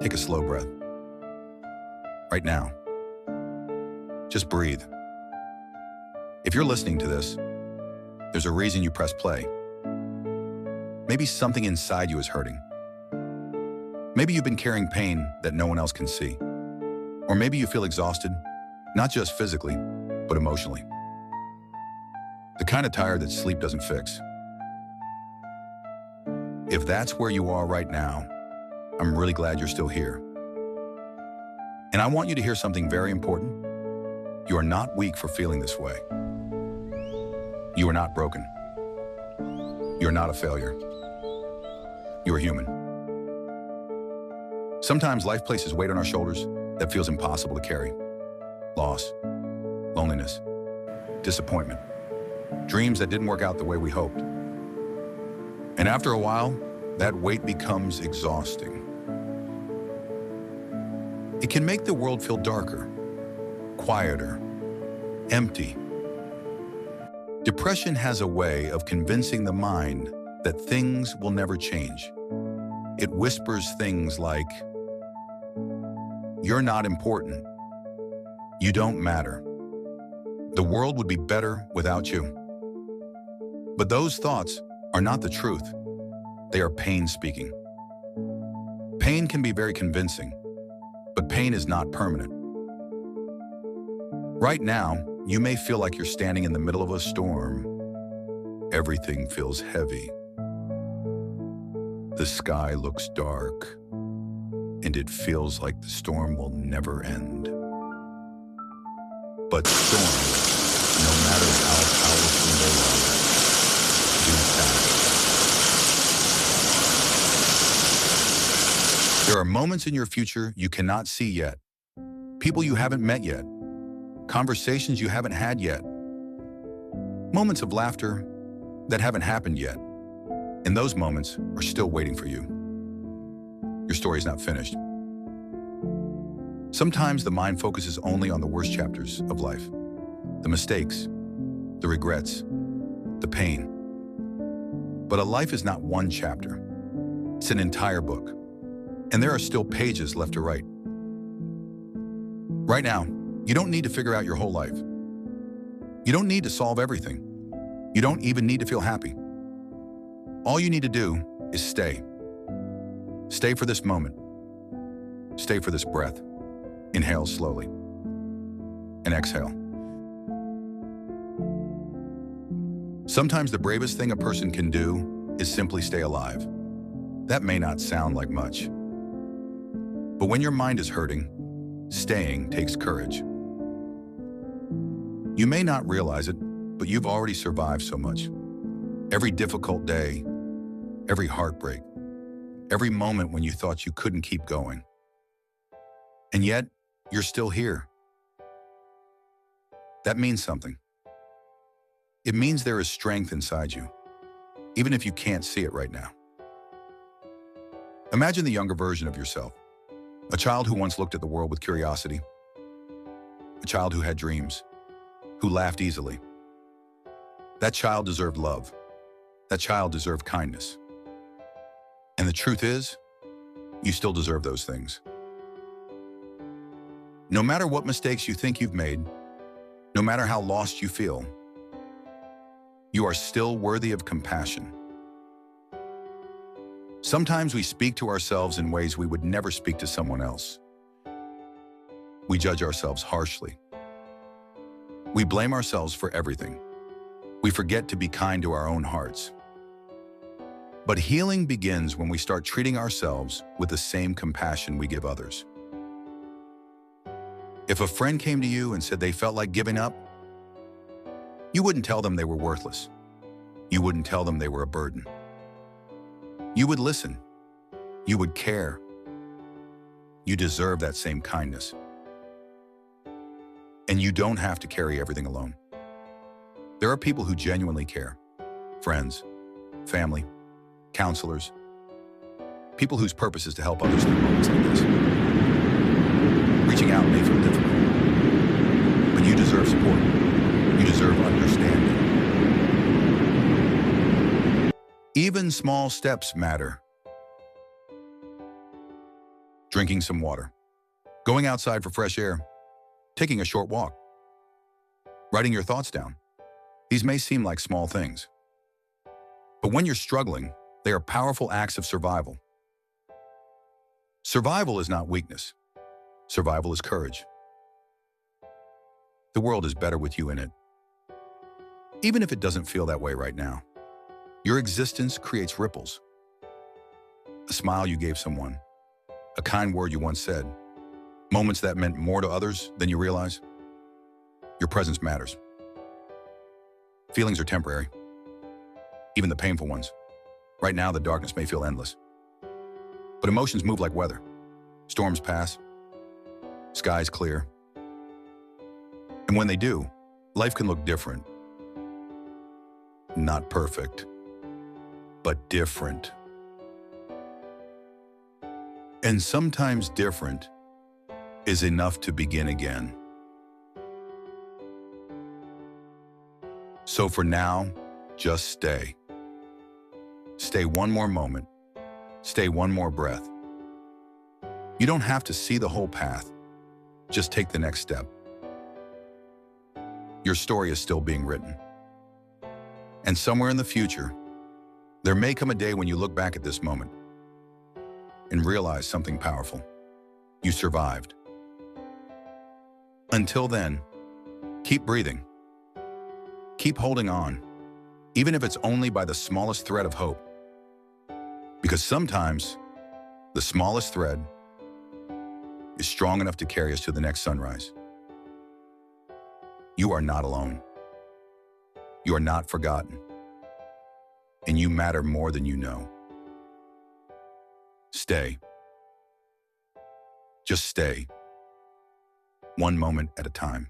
Take a slow breath. Right now. Just breathe. If you're listening to this, there's a reason you press play. Maybe something inside you is hurting. Maybe you've been carrying pain that no one else can see. Or maybe you feel exhausted, not just physically, but emotionally. The kind of tired that sleep doesn't fix. If that's where you are right now, I'm really glad you're still here. And I want you to hear something very important. You are not weak for feeling this way. You are not broken. You are not a failure. You are human. Sometimes life places weight on our shoulders that feels impossible to carry. Loss, loneliness, disappointment, dreams that didn't work out the way we hoped. And after a while, that weight becomes exhausting. It can make the world feel darker, quieter, empty. Depression has a way of convincing the mind that things will never change. It whispers things like, "You're not important. You don't matter. The world would be better without you." But those thoughts are not the truth. They are pain speaking. Pain can be very convincing, but pain is not permanent. Right now, you may feel like you're standing in the middle of a storm. Everything feels heavy. The sky looks dark, and it feels like the storm will never end. But storms, no matter how powerful they are, do pass. There are moments in your future you cannot see yet, people you haven't met yet, conversations you haven't had yet, moments of laughter that haven't happened yet, and those moments are still waiting for you. Your story is not finished. Sometimes the mind focuses only on the worst chapters of life, the mistakes, the regrets, the pain. But a life is not one chapter. It's an entire book, and there are still pages left to write. Right now, you don't need to figure out your whole life. You don't need to solve everything. You don't even need to feel happy. All you need to do is stay. Stay for this moment. Stay for this breath. Inhale slowly. And exhale. Sometimes the bravest thing a person can do is simply stay alive. That may not sound like much. But when your mind is hurting, staying takes courage. You may not realize it, but you've already survived so much. Every difficult day, every heartbreak, every moment when you thought you couldn't keep going. And yet, you're still here. That means something. It means there is strength inside you, even if you can't see it right now. Imagine the younger version of yourself, a child who once looked at the world with curiosity, a child who had dreams, who laughed easily. That child deserved love. That child deserved kindness. And the truth is, you still deserve those things. No matter what mistakes you think you've made, no matter how lost you feel, you are still worthy of compassion. Sometimes we speak to ourselves in ways we would never speak to someone else. We judge ourselves harshly. We blame ourselves for everything. We forget to be kind to our own hearts. But healing begins when we start treating ourselves with the same compassion we give others. If a friend came to you and said they felt like giving up, you wouldn't tell them they were worthless. You wouldn't tell them they were a burden. You would listen. You would care. You deserve that same kindness. And you don't have to carry everything alone. There are people who genuinely care. Friends, family, counselors, people whose purpose is to help others through moments like this. Reaching out may feel difficult, but you deserve support. You deserve understanding. Even small steps matter. drinking some water, going outside for fresh air, taking a short walk, writing your thoughts down. These may seem like small things, but when you're struggling, they are powerful acts of survival. Survival is not weakness. Survival is courage. The world is better with you in it. Even if it doesn't feel that way right now, your existence creates ripples. A smile you gave someone, a kind word you once said, moments that meant more to others than you realize. Your presence matters. Feelings are temporary, even the painful ones. Right now, the darkness may feel endless. But emotions move like weather. Storms pass, skies clear. And when they do, life can look different. Not perfect, but different. And sometimes different is enough to begin again. So for now, just stay. Stay one more moment. Stay one more breath. You don't have to see the whole path. Just take the next step. Your story is still being written. And somewhere in the future, there may come a day when you look back at this moment and realize something powerful. You survived. Until then, keep breathing. Keep holding on, even if it's only by the smallest thread of hope. Because sometimes, the smallest thread is strong enough to carry us to the next sunrise. You are not alone. You are not forgotten. And you matter more than you know. Stay. Just stay. One moment at a time.